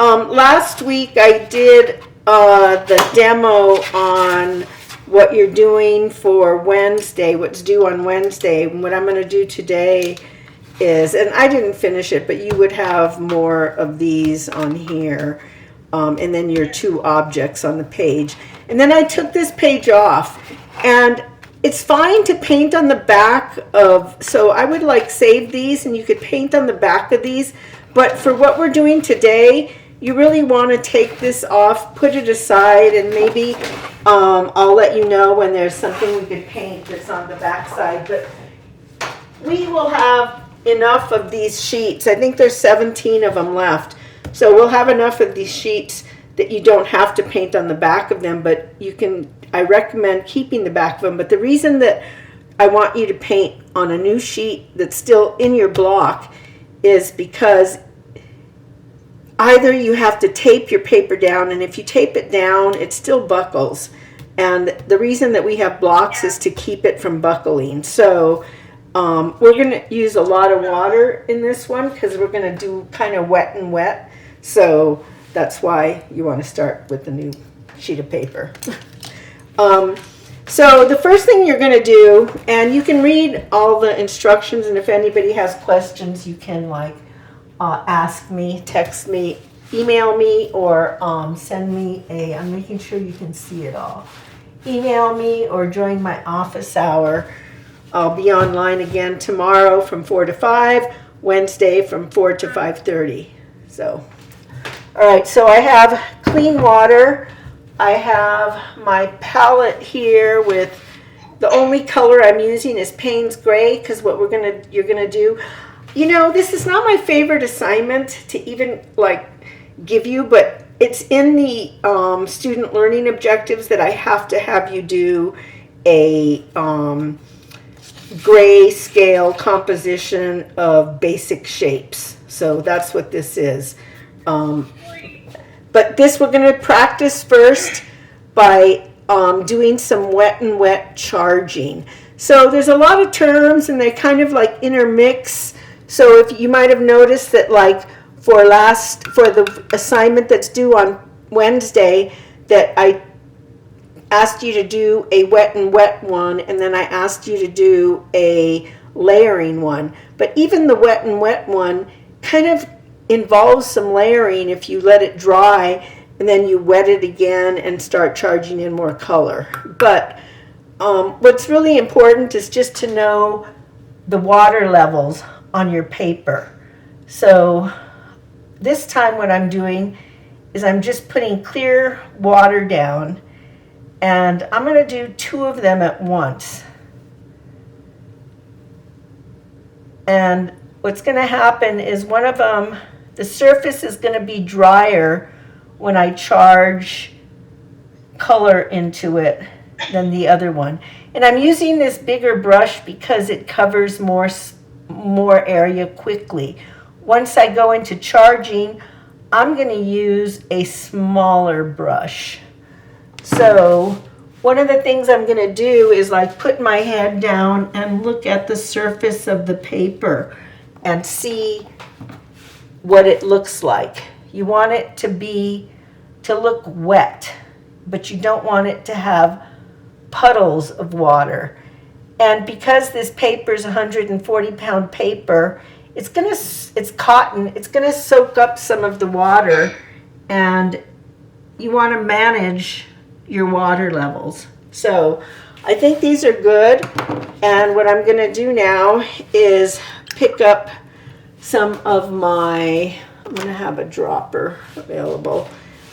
Last week I did the demo on what you're doing for Wednesday, what's due on Wednesday. And what I'm going to do today is, and I didn't finish it, but you would have more of these on here, and then your two objects on the page. And then I took this page off, and it's fine to paint on the back of, so I would like save these and you could paint on the back of these. But for what we're doing today, you really want to take this off, put it aside, and maybe I'll let you know when there's something we could paint that's on the back side. But we will have enough of these sheets. I think there's 17 of them left. So we'll have enough of these sheets that you don't have to paint on the back of them, but you can, I recommend keeping the back of them. But the reason that I want you to paint on a new sheet that's still in your block is because either you have to tape your paper down, and if you tape it down, it still buckles. And the reason that we have blocks is to keep it from buckling. So we're going to use a lot of water in this one because we're going to do kind of wet and wet. So that's why you want to start with the new sheet of paper. So the first thing you're going to do, and you can read all the instructions, and if anybody has questions, you can ask me, text me, email me, or send me I'm making sure you can see it all. Email me or join my office hour. I'll be online again tomorrow from 4 to 5, Wednesday from 4 to 5:30. So, all right, so I have clean water. I have my palette here with, the only color I'm using is Paynes gray, because what you're gonna do, you know, this is not my favorite assignment to even give you, but it's in the student learning objectives that I have to have you do a gray scale composition of basic shapes. So that's what this is. But this we're going to practice first by doing some wet and wet charging. So there's a lot of terms and they kind of intermix. So if you might have noticed that for the assignment that's due on Wednesday, that I asked you to do a wet and wet one, and then I asked you to do a layering one. But even the wet and wet one kind of involves some layering if you let it dry and then you wet it again and start charging in more color. But what's really important is just to know the water levels on your paper. So this time what I'm doing is I'm just putting clear water down, and I'm going to do 2 of them at once. And what's going to happen is one of them, the surface is going to be drier when I charge color into it than the other one. And I'm using this bigger brush because it covers more area quickly. Once I go into charging, I'm going to use a smaller brush. So one of the things I'm going to do is put my head down and look at the surface of the paper and see what it looks like. You want it to look wet, but you don't want it to have puddles of water. And because this paper is 140-pound paper, it's cotton, it's going to soak up some of the water, and you want to manage your water levels. So I think these are good, and what I'm going to do now is pick up some of my, I'm going to have a dropper available,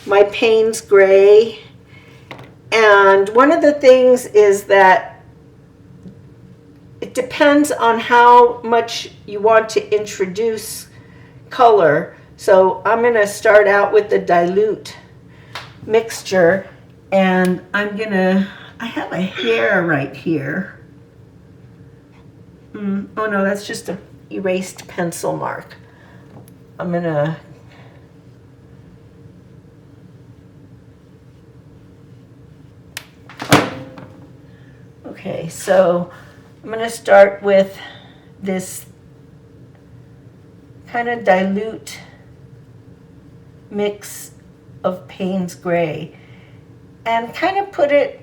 my Paynes gray. And one of the things is that it depends on how much you want to introduce color. So I'm going to start out with the dilute mixture, and I have a hair right here. Oh no, that's just an erased pencil mark. I'm going to okay, so I'm going to start with this kind of dilute mix of Paynes gray and kind of put it,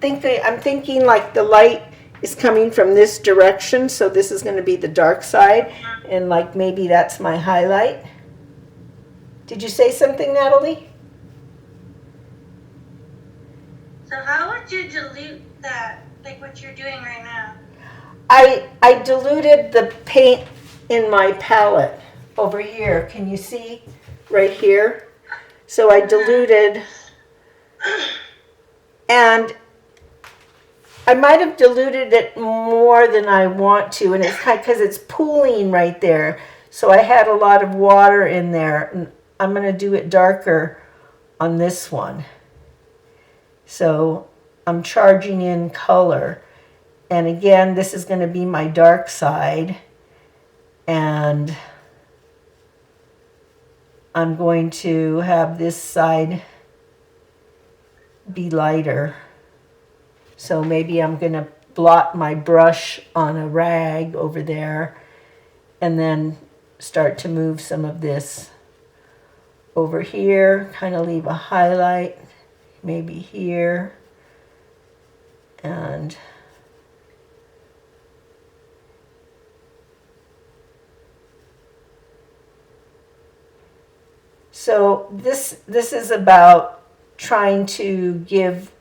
I'm thinking like the light is coming from this direction, so this is going to be the dark side, and like maybe that's my highlight. Did you say something, Natalie? So how would you dilute that, like what you're doing right now? I diluted the paint in my palette over here. Can you see right here? So I diluted, and I might have diluted it more than I want to, and it's kind because it's pooling right there. So I had a lot of water in there, and I'm going to do it darker on this one. So I'm charging in color. And again, this is going to be my dark side. And I'm going to have this side be lighter. So maybe I'm going to blot my brush on a rag over there and then start to move some of this over here, kind of leave a highlight, maybe here, and so this is about trying to give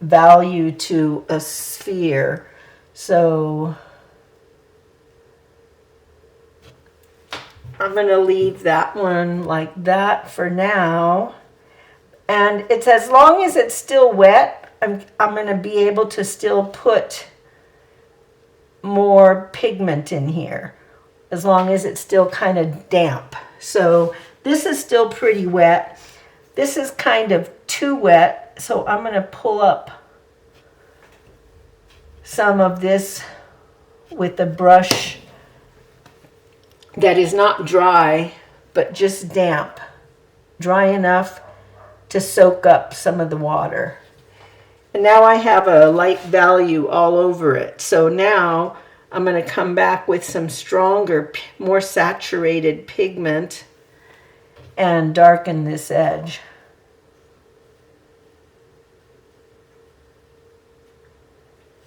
value to a sphere. So I'm going to leave that one like that for now. And it's as long as it's still wet, I'm going to be able to still put more pigment in here, as long as it's still kind of damp. So this is still pretty wet. This is kind of too wet, so I'm going to pull up some of this with a brush that is not dry, but just damp, dry enough to soak up some of the water. And now I have a light value all over it. So now I'm going to come back with some stronger, more saturated pigment and darken this edge.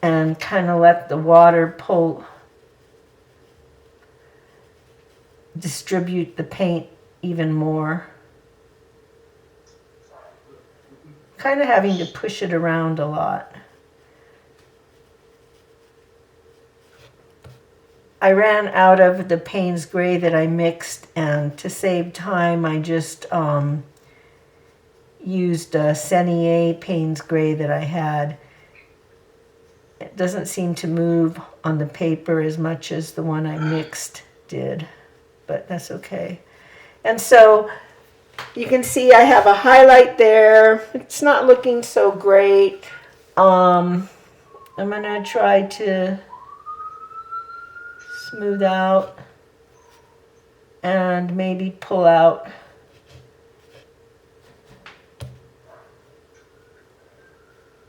And kind of let the water distribute the paint even more. Kind of having to push it around a lot. I ran out of the Paynes gray that I mixed, and to save time I just used a Senier Paynes gray that I had. It doesn't seem to move on the paper as much as the one I mixed did, but that's okay. And so you can see I have a highlight there. It's not looking so great. I'm going to try to smooth out and maybe pull out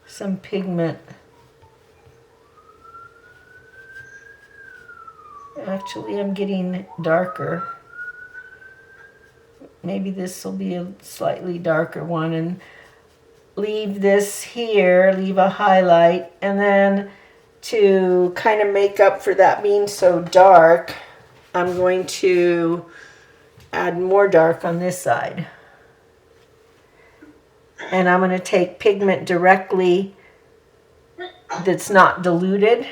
some pigment. Actually, I'm getting darker. Maybe this will be a slightly darker one, and leave this here, leave a highlight, and then to kind of make up for that being so dark, I'm going to add more dark on this side. And I'm going to take pigment directly that's not diluted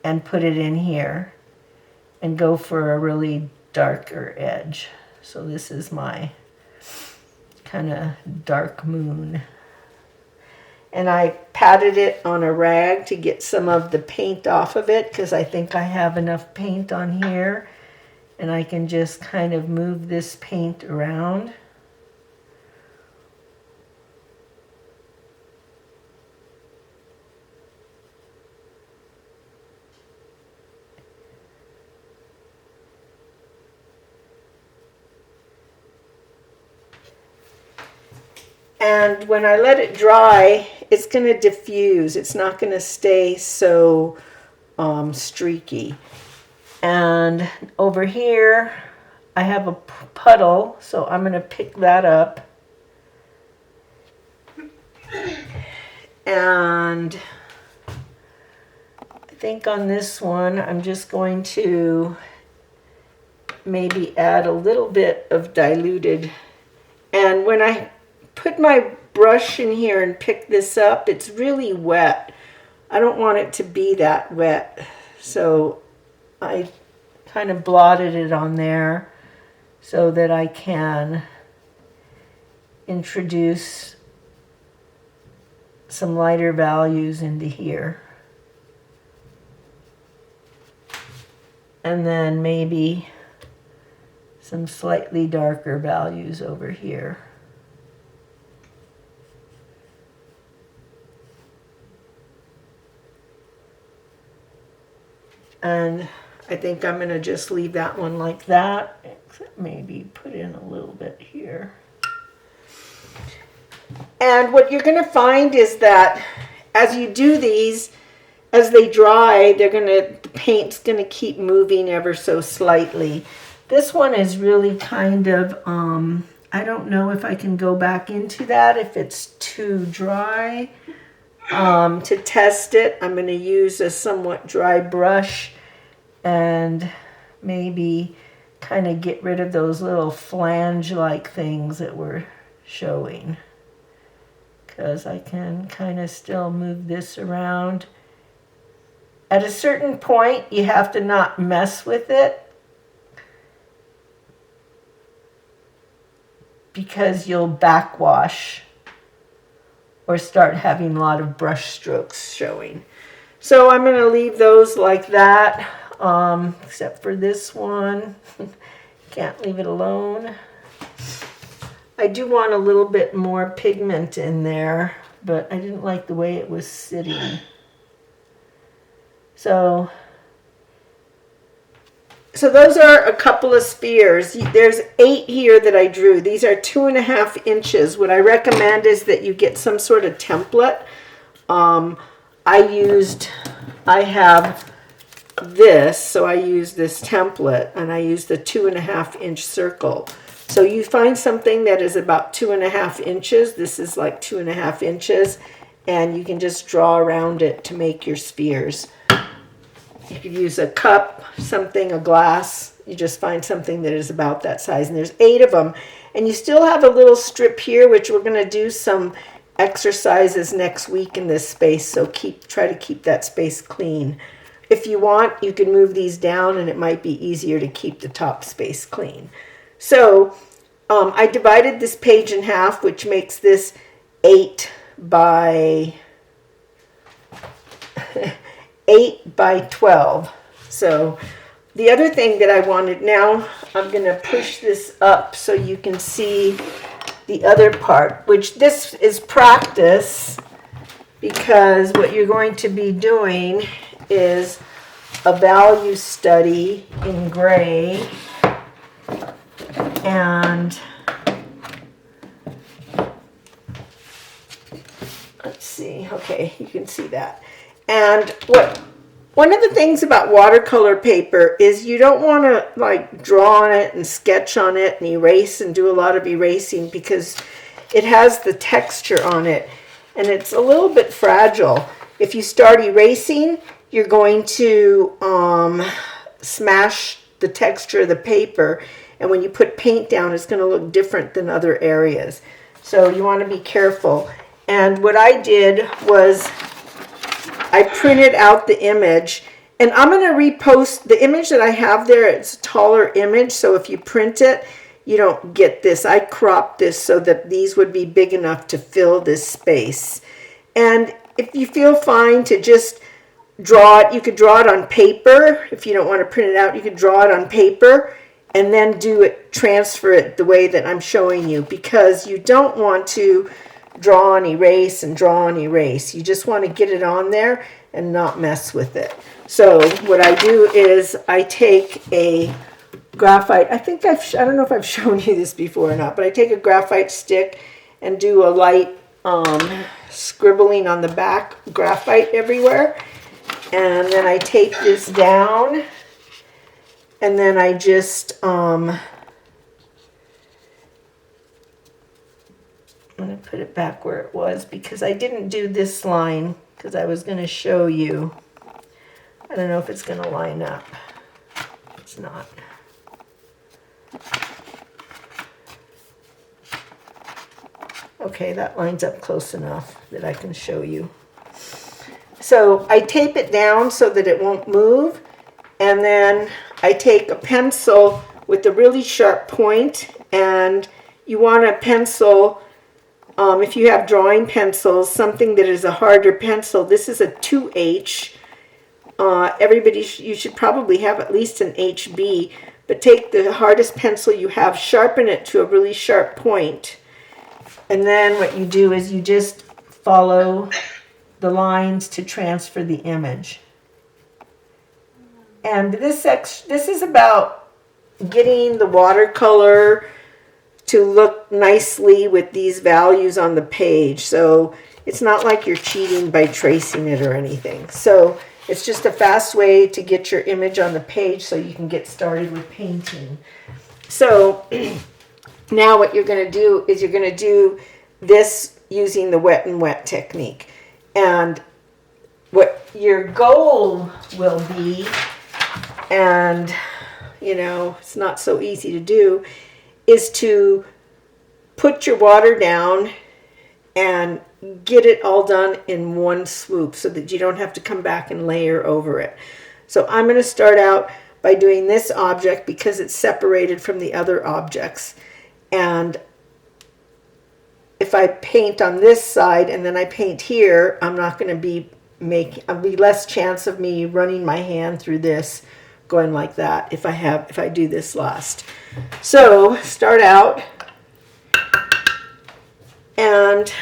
and put it in here and go for a really darker edge. So this is my kind of dark moon. And I patted it on a rag to get some of the paint off of it, because I think I have enough paint on here. And I can just kind of move this paint around. And when I let it dry, it's going to diffuse. It's not going to stay so streaky. And over here, I have a puddle, so I'm going to pick that up. And I think on this one, I'm just going to maybe add a little bit of diluted. And when I put my brush in here and pick this up, it's really wet. I don't want it to be that wet. So I kind of blotted it on there so that I can introduce some lighter values into here. And then maybe some slightly darker values over here. And I think I'm going to just leave that one like that. Maybe put in a little bit here. And what you're going to find is that as you do these, as they dry, the paint's going to keep moving ever so slightly. This one is really kind of, I don't know if I can go back into that if it's too dry. To test it, I'm going to use a somewhat dry brush and maybe kind of get rid of those little flange-like things that we're showing. Because I can kind of still move this around. At a certain point, you have to not mess with it, because you'll backwash or start having a lot of brush strokes showing. So I'm going to leave those like that, except for this one. Can't leave it alone. I do want a little bit more pigment in there, but I didn't like the way it was sitting. So those are a couple of spheres. There's 8 here that I drew. These are 2.5 inches. What I recommend is that you get some sort of template. I have this, so I use this template, and I use the 2.5 inch circle. So you find something that is about 2.5 inches. This is like 2.5 inches, and you can just draw around it to make your spheres. You could use a cup, something, a glass. You just find something that is about that size. And there's 8 of them. And you still have a little strip here, which we're going to do some exercises next week in this space. So try to keep that space clean. If you want, you can move these down, and it might be easier to keep the top space clean. So I divided this page in half, which makes this 8 by 8 by 12. So the other thing that I wanted, now I'm going to push this up so you can see the other part, which this is practice, because what you're going to be doing is a value study in gray. And let's see, okay, you can see that. And one of the things about watercolor paper is you don't want to like draw on it and sketch on it and erase and do a lot of erasing, because it has the texture on it and it's a little bit fragile. If you start erasing, you're going to smash the texture of the paper, and when you put paint down, it's going to look different than other areas. So you want to be careful. And what I did was I printed out the image, and I'm going to repost the image that I have there. It's a taller image, so if you print it, you don't get this. I cropped this so that these would be big enough to fill this space. And if you feel fine to just draw it, you could draw it on paper. If you don't want to print it out, you could draw it on paper and then transfer it the way that I'm showing you, because you don't want to draw and erase and draw and erase. You just want to get it on there and not mess with it. So what I do is I take a graphite, I don't know if I've shown you this before or not, but I take a graphite stick and do a light scribbling on the back, graphite everywhere. And then I tape this down, and then I just I'm going to put it back where it was because I didn't do this line because I was going to show you. I don't know if it's going to line up. It's not. Okay, that lines up close enough that I can show you. So I tape it down so that it won't move, and then I take a pencil with a really sharp point, and you want a pencil, if you have drawing pencils, something that is a harder pencil. This is a 2H. You should probably have at least an HB, but take the hardest pencil you have, sharpen it to a really sharp point, and then what you do is you just follow the lines to transfer the image. And this is about getting the watercolor to look nicely with these values on the page. So it's not like you're cheating by tracing it or anything. So it's just a fast way to get your image on the page so you can get started with painting. So now what you're going to do is you're going to do this using the wet and wet technique. And what your goal will be, and you know, it's not so easy to do, is to put your water down and get it all done in one swoop so that you don't have to come back and layer over it. So I'm going to start out by doing this object because it's separated from the other objects. And if I paint on this side and then I paint here, I'm not going to be I'll be less chance of me running my hand through this going like that if I do this last. So start out and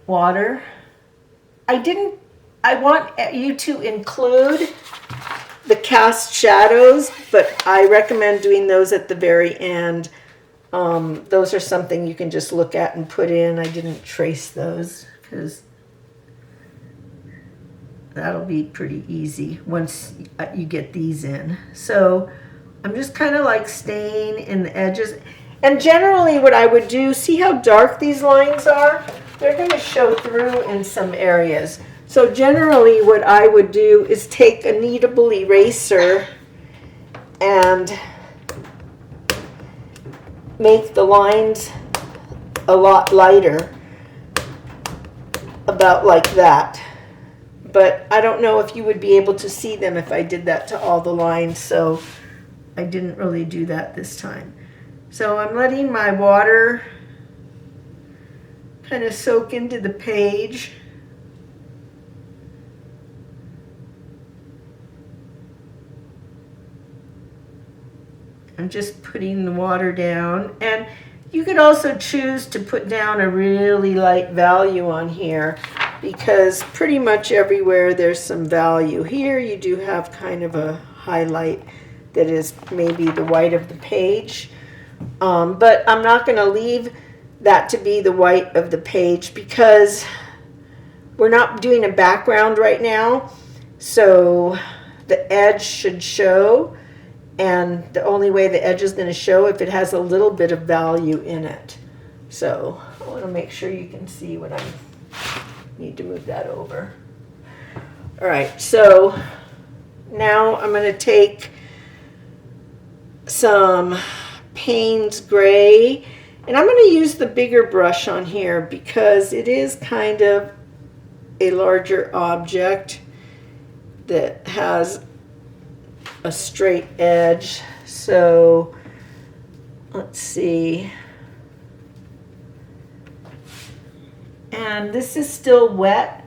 water. I want you to include the cast shadows, but I recommend doing those at the very end. Those are something you can just look at and put in. I didn't trace those because that'll be pretty easy once you get these in. So I'm just kind of like staying in the edges. And generally what I would do, see how dark these lines are? They're going to show through in some areas. So generally what I would do is take a kneadable eraser and make the lines a lot lighter, about like that. But I don't know if you would be able to see them if I did that to all the lines, so I didn't really do that this time. So I'm letting my water kind of soak into the page. I'm just putting the water down, and you could also choose to put down a really light value on here because pretty much everywhere there's some value. Here you do have kind of a highlight that is maybe the white of the page, but I'm not going to leave that to be the white of the page because we're not doing a background right now, so the edge should show. And the only way the edge is going to show if it has a little bit of value in it. So I want to make sure you can see when I need to move that over. All right, so now I'm going to take some Paynes gray, and I'm going to use the bigger brush on here because it is kind of a larger object that has a straight edge. So let's see, and this is still wet,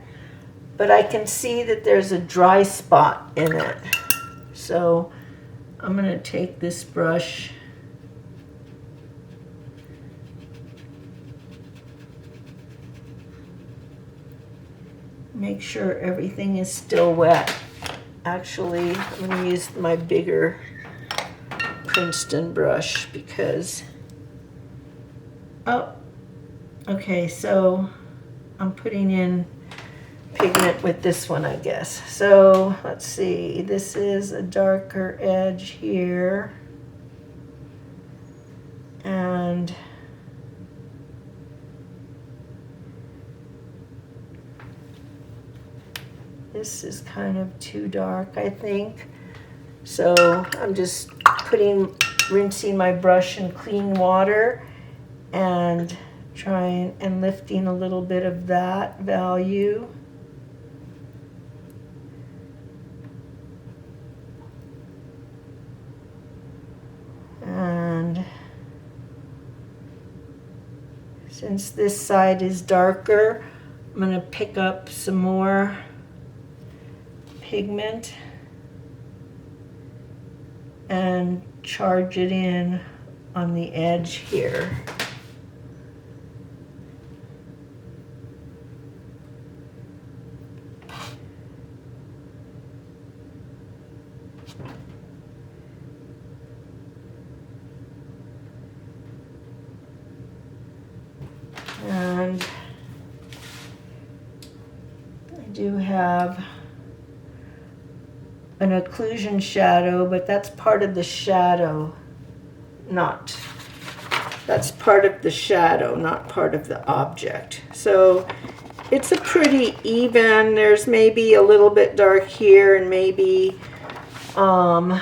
but I can see that there's a dry spot in it. So I'm going to take this brush make sure everything is still wet. Actually, I'm going to use my bigger Princeton brush because, oh, okay, so I'm putting in pigment with this one, I guess. So let's see, this is a darker edge here, and This is kind of too dark, I think. So I'm just rinsing my brush in clean water and trying and lifting a little bit of that value. And since this side is darker, I'm going to pick up some more pigment and charge it in on the edge here. And I do have an occlusion shadow, but that's part of the shadow, that's part of the shadow, not part of the object. So it's a pretty even, there's maybe a little bit dark here and maybe some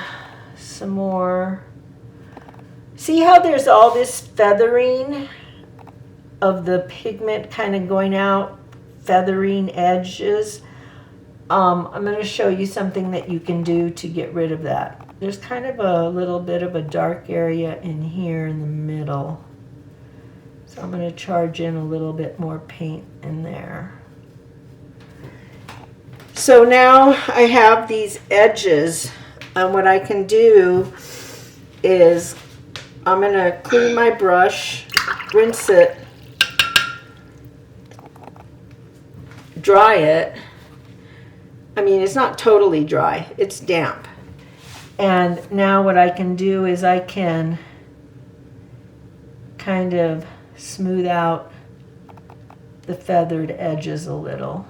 more. See how there's all this feathering of the pigment kind of going out, feathering edges? I'm going to show you something that you can do to get rid of that. There's kind of a little bit of a dark area in here in the middle. So I'm going to charge in a little bit more paint in there. So now I have these edges, and what I can do is I'm going to clean my brush, rinse it, dry it. I mean, it's not totally dry, it's damp. And now what I can do is I can kind of smooth out the feathered edges a little.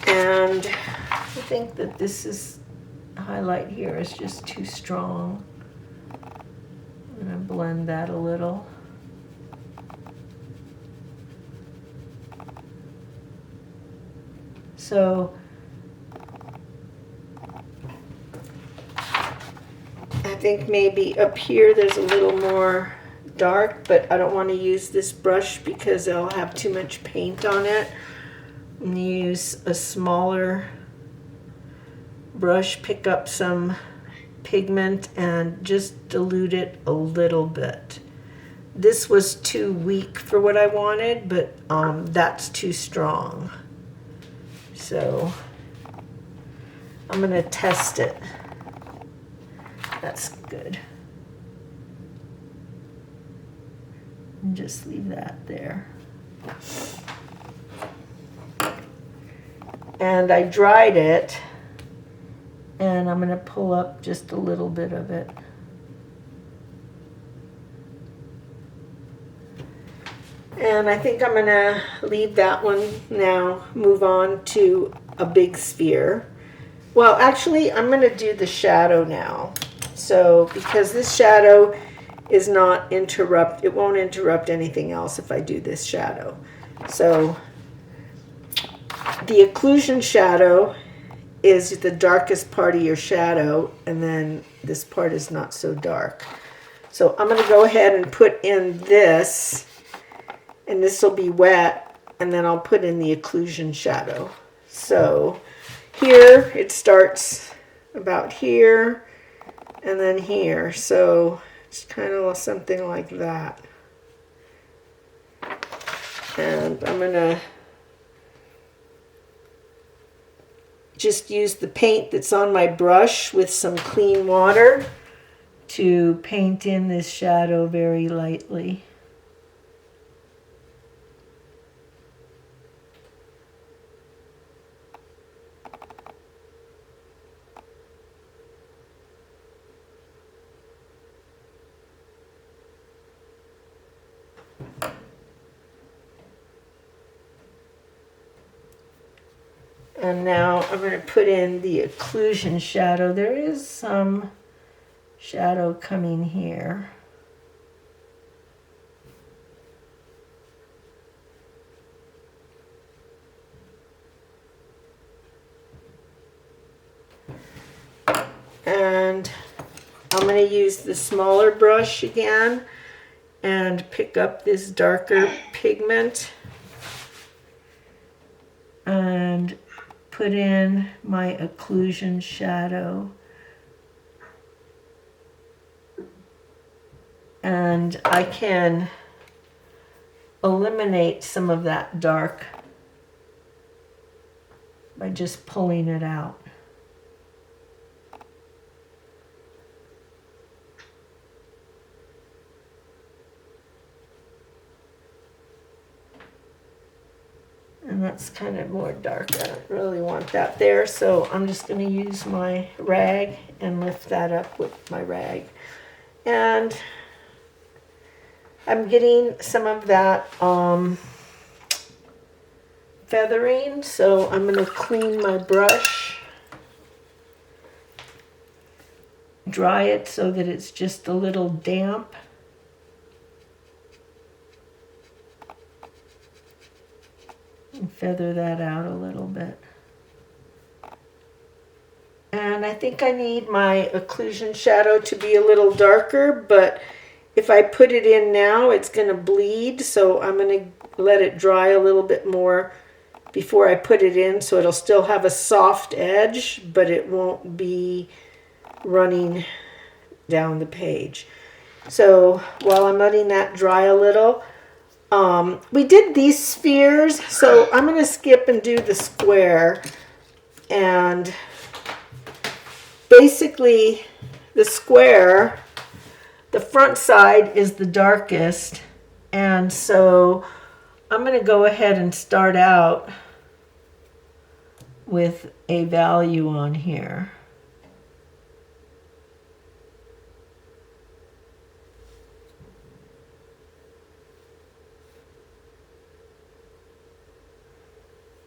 And I think that this highlight here is just too strong. I'm going to blend that a little. So I think maybe up here there's a little more dark, but I don't want to use this brush because I'll have too much paint on it. I'm going to use a smaller brush, pick up some pigment and just dilute it a little bit. This was too weak for what I wanted, but that's too strong. So I'm going to test it. That's good. And just leave that there. And I dried it, and I'm going to pull up just a little bit of it. And I think I'm going to leave that one now, move on to a big sphere. Well, actually, I'm going to do the shadow now. So, because this shadow is not it won't interrupt anything else if I do this shadow. So, the occlusion shadow is the darkest part of your shadow, and then this part is not so dark. So I'm going to go ahead and put in this, and this will be wet, and then I'll put in the occlusion shadow. So here it starts about here and then here. So it's kind of something like that. And I'm going to just use the paint that's on my brush with some clean water to paint in this shadow very lightly. And now I'm going to put in the occlusion shadow. There is some shadow coming here. And I'm going to use the smaller brush again and pick up this darker pigment and put in my occlusion shadow. And I can eliminate some of that dark by just pulling it out. And that's kind of more dark. I don't really want that there, so I'm just going to use my rag and lift that up with my rag. And I'm getting some of that feathering, so I'm going to clean my brush, dry it so that it's just a little damp. And feather that out a little bit. And I think I need my occlusion shadow to be a little darker, but if I put it in now, it's going to bleed, so I'm going to let it dry a little bit more before I put it in, so it'll still have a soft edge, but it won't be running down the page. So while I'm letting that dry a little, we did these spheres, so I'm going to skip and do the square. And basically the square, the front side is the darkest, and so I'm going to go ahead and start out with a value on here.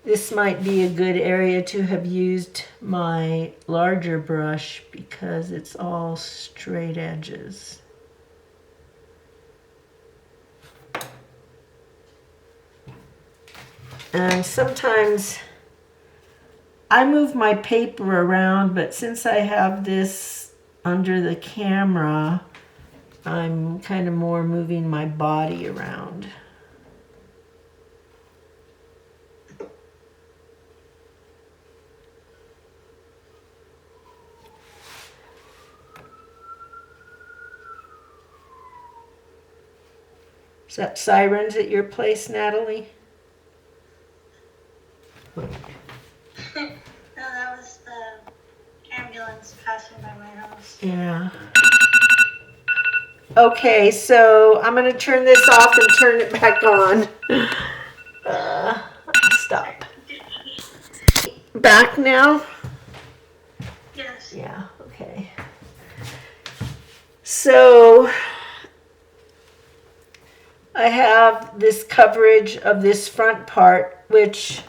This might be a good area to have used my larger brush because it's all straight edges. And sometimes I move my paper around, but since I have this under the camera, I'm kind of more moving my body around. Is that sirens at your place, Natalie? No, that was the ambulance passing by my house. Yeah. Okay, so I'm going to turn this off and turn it back on. Stop. Back now? Yes. Yeah, okay. So I have this coverage of this front part, which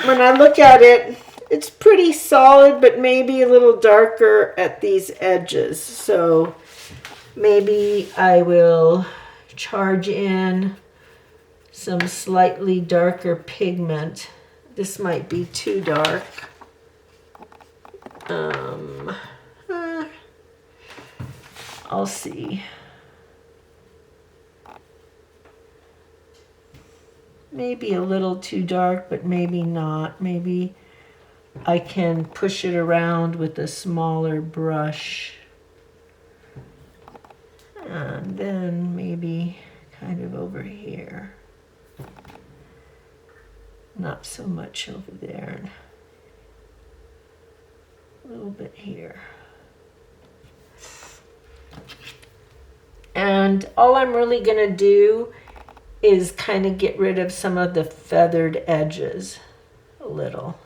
when I look at it, it's pretty solid, but maybe a little darker at these edges. So maybe I will charge in some slightly darker pigment. This might be too dark. I'll see. Maybe a little too dark, but maybe not. Maybe I can push it around with a smaller brush. And then maybe kind of over here. Not so much over there. A little bit here. And all I'm really going to do is kind of get rid of some of the feathered edges a little.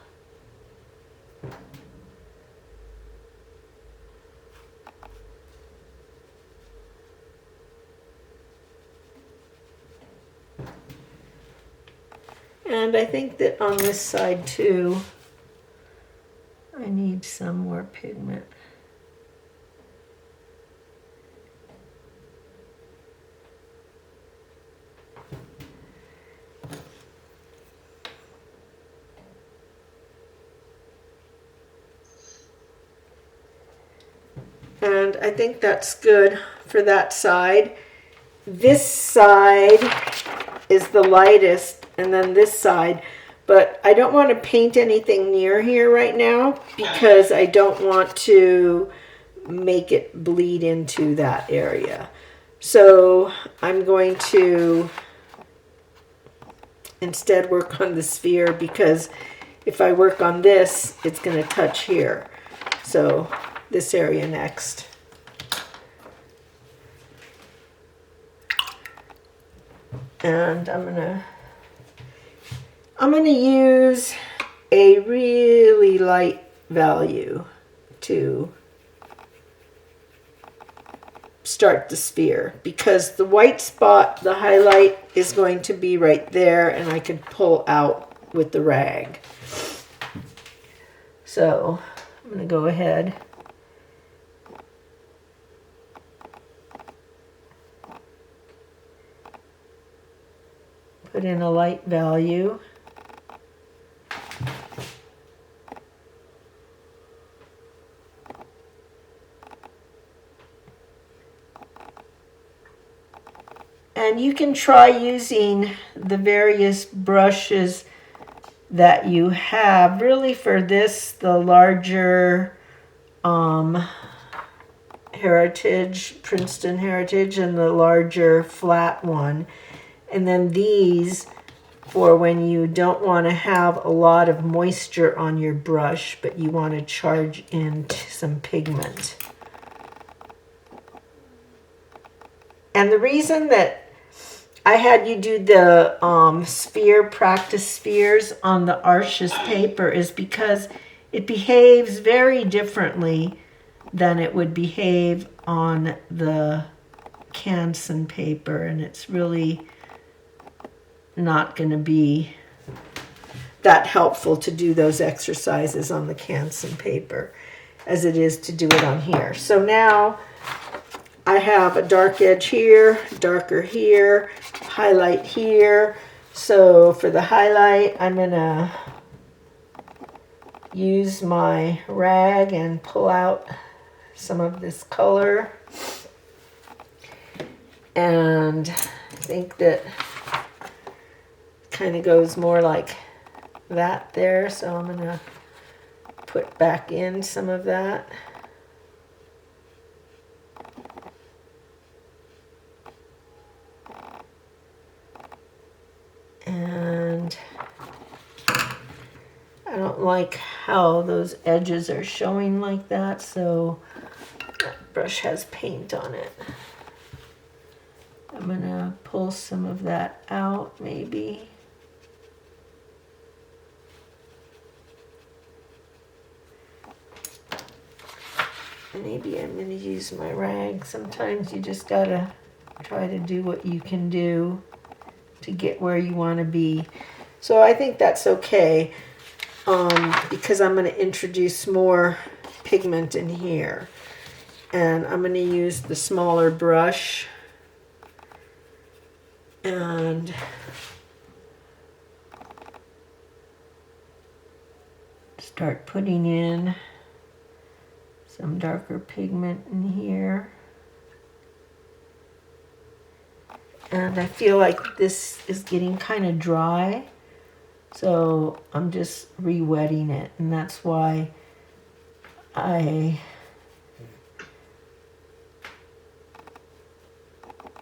And I think that on this side too, I need some more pigment. And I think that's good for that side. This side is the lightest, and then this side. But I don't want to paint anything near here right now because I don't want to make it bleed into that area. So I'm going to instead work on the sphere, because if I work on this, it's going to touch here. So this area next. And I'm gonna use a really light value to start the sphere, because the white spot, the highlight, is going to be right there, and I can pull out with the rag. So I'm gonna go ahead. Put in a light value. And you can try using the various brushes that you have. Really for this, the larger Heritage, Princeton Heritage, and the larger flat one. And then these for when you don't want to have a lot of moisture on your brush, but you want to charge in some pigment. And the reason that I had you do the practice spheres on the Arches paper is because it behaves very differently than it would behave on the Canson paper, and it's really not going to be that helpful to do those exercises on the Canson paper as it is to do it on here. So now I have a dark edge here, darker here, highlight here. So for the highlight, I'm going to use my rag and pull out some of this color. And I think that kind of goes more like that there. So I'm going to put back in some of that. And I don't like how those edges are showing like that, so that brush has paint on it. I'm gonna pull some of that out maybe. Maybe I'm gonna use my rag. Sometimes you just gotta try to do what you can do to get where you want to be. So I think that's okay, because I'm going to introduce more pigment in here. And I'm going to use the smaller brush and start putting in some darker pigment in here. And I feel like this is getting kind of dry, so I'm just re-wetting it, and that's why I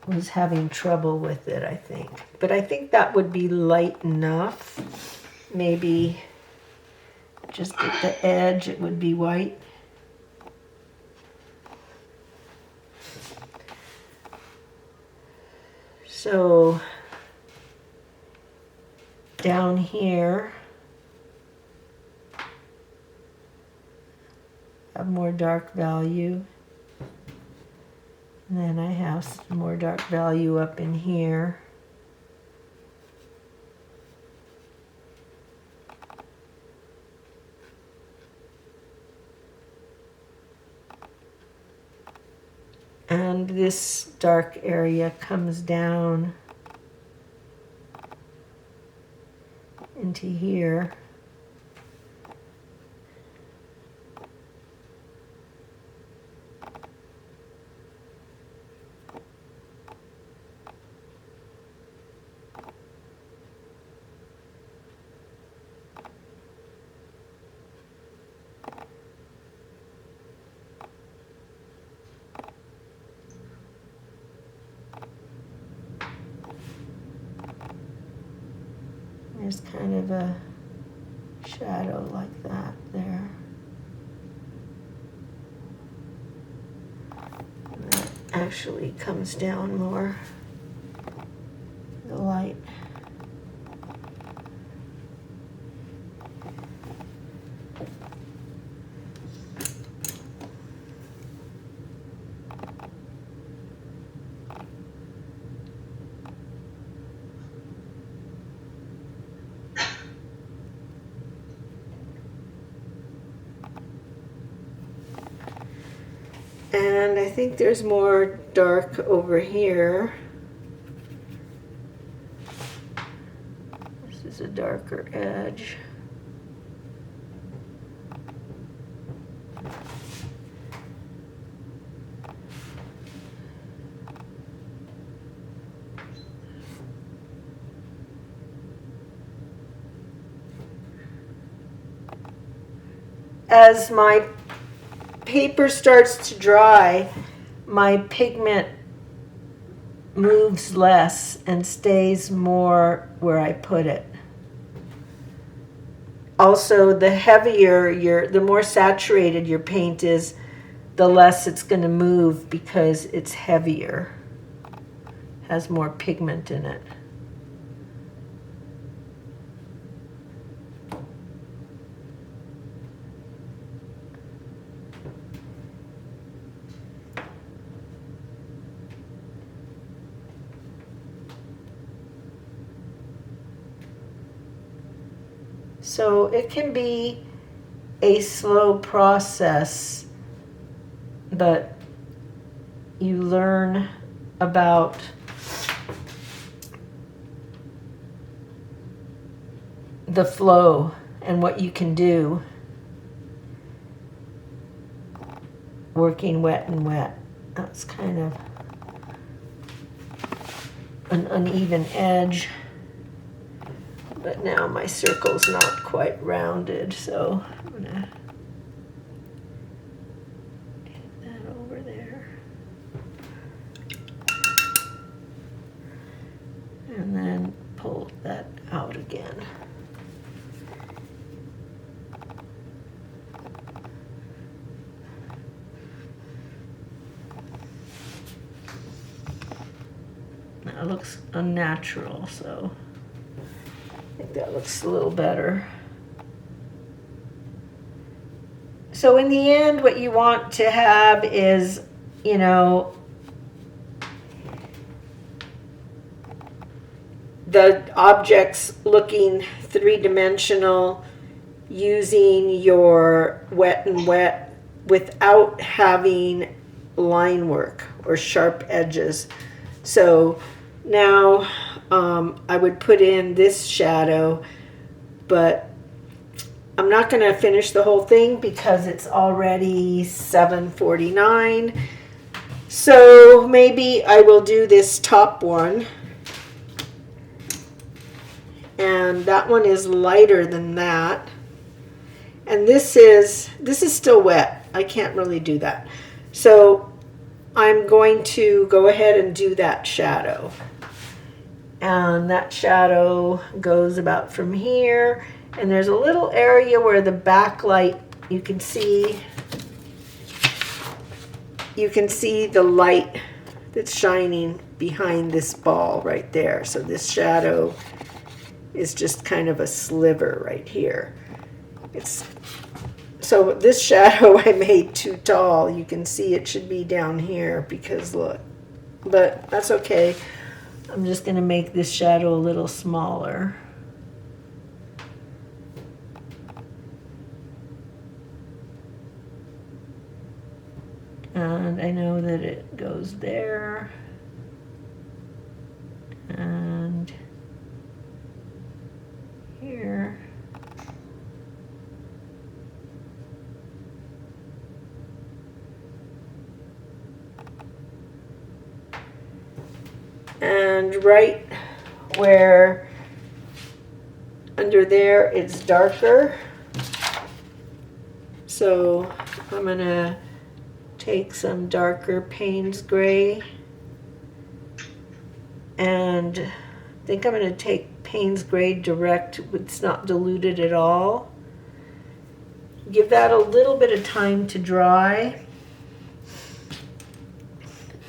was having trouble with it, I think. But I think that would be light enough. Maybe just at the edge it would be white. So down here, I have more dark value. And then I have some more dark value up in here. and this dark area comes down into here. There's kind of a shadow like that there. And that actually comes down more, the light. And I think there's more dark over here. This is a darker edge. As my paper starts to dry, my pigment moves less and stays more where I put it. Also, the heavier the more saturated your paint is, the less it's going to move because it's heavier, has more pigment in it. So it can be a slow process, but you learn about the flow and what you can do working wet and wet. That's kind of an uneven edge. But now my circle's not quite rounded, so I'm gonna get that over there. And then pull that out again. That looks unnatural, so I think that looks a little better. So in the end, what you want to have is, you know, the objects looking three-dimensional, using your wet and wet without having line work or sharp edges. So now I would put in this shadow, but I'm not going to finish the whole thing because it's already 7:49. So maybe I will do this top one. And that one is lighter than that. And this is still wet. I can't really do that. So I'm going to go ahead and do that shadow. And that shadow goes about from here. And there's a little area where the backlight, you can see the light that's shining behind this ball right there. So this shadow is just kind of a sliver right here. So this shadow I made too tall. You can see it should be down here because look, but that's okay. I'm just going to make this shadow a little smaller. And I know that it goes there. And here. And right where under there it's darker. So I'm going to take some darker Paynes gray, and I think I'm going to take Paynes gray direct. It's not diluted at all. Give that a little bit of time to dry.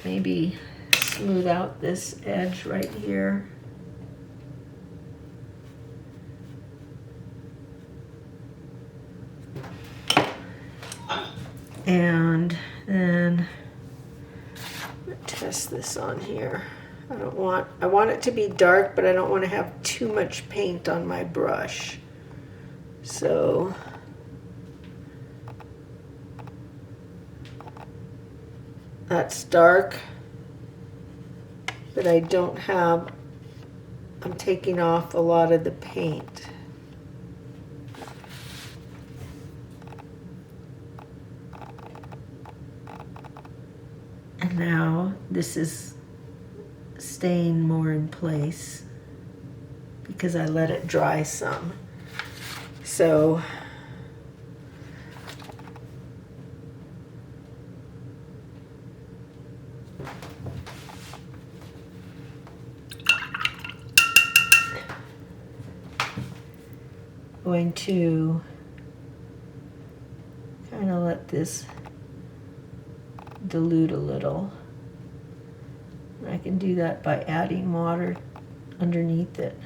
Maybe smooth out this edge right here. And then test this on here. I want it to be dark, but I don't want to have too much paint on my brush. So that's dark, but I don't have, I'm taking off a lot of the paint. And now this is staying more in place because I let it dry some. So going to kind of let this dilute a little. I can do that by adding water underneath it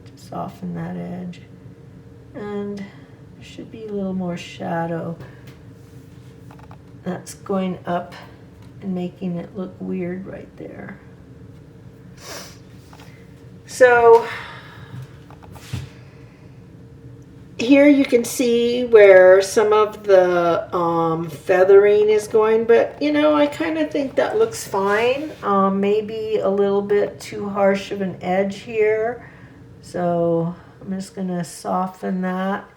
to soften that edge. And there should be a little more shadow. That's going up and making it look weird right there. So here you can see where some of the feathering is going, but you know, I kind of think that looks fine. Maybe a little bit too harsh of an edge here. So I'm just gonna soften that,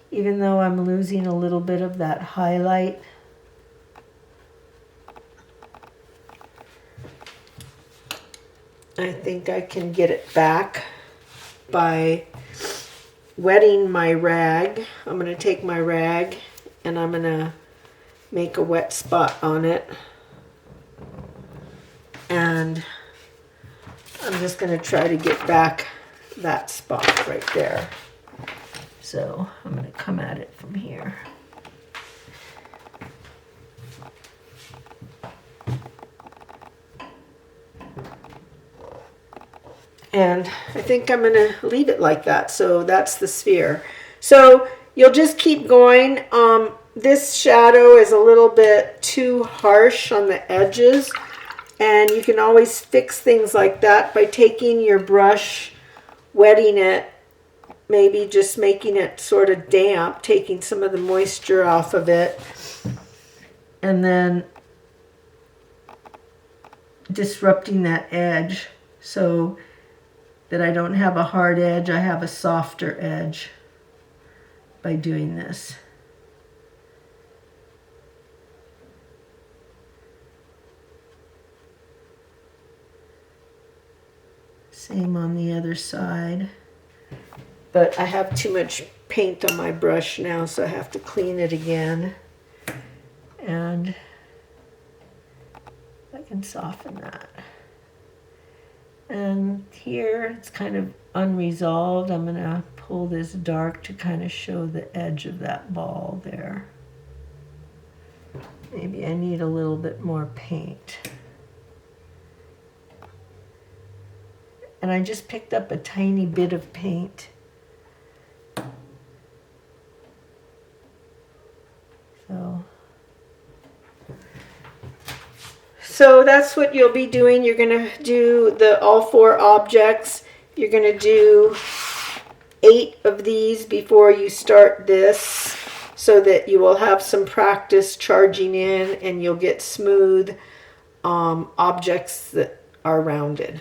even though I'm losing a little bit of that highlight. I think I can get it back by wetting my rag. I'm going to take my rag and I'm going to make a wet spot on it. And I'm just going to try to get back that spot right there. So I'm going to come at it from here. And I think I'm going to leave it like that. So that's the sphere. So you'll just keep going. This shadow is a little bit too harsh on the edges. And you can always fix things like that by taking your brush, wetting it, maybe just making it sort of damp, taking some of the moisture off of it. And then disrupting that edge so that I don't have a hard edge, I have a softer edge by doing this. Same on the other side. But I have too much paint on my brush now, so I have to clean it again. And I can soften that. And here it's kind of unresolved. I'm going to pull this dark to kind of show the edge of that ball there. Maybe I need a little bit more paint. And I just picked up a tiny bit of paint. So that's what you'll be doing. You're going to do all 4 objects. You're going to do 8 of these before you start this. so that you will have some practice charging in and you'll get smooth objects that are rounded.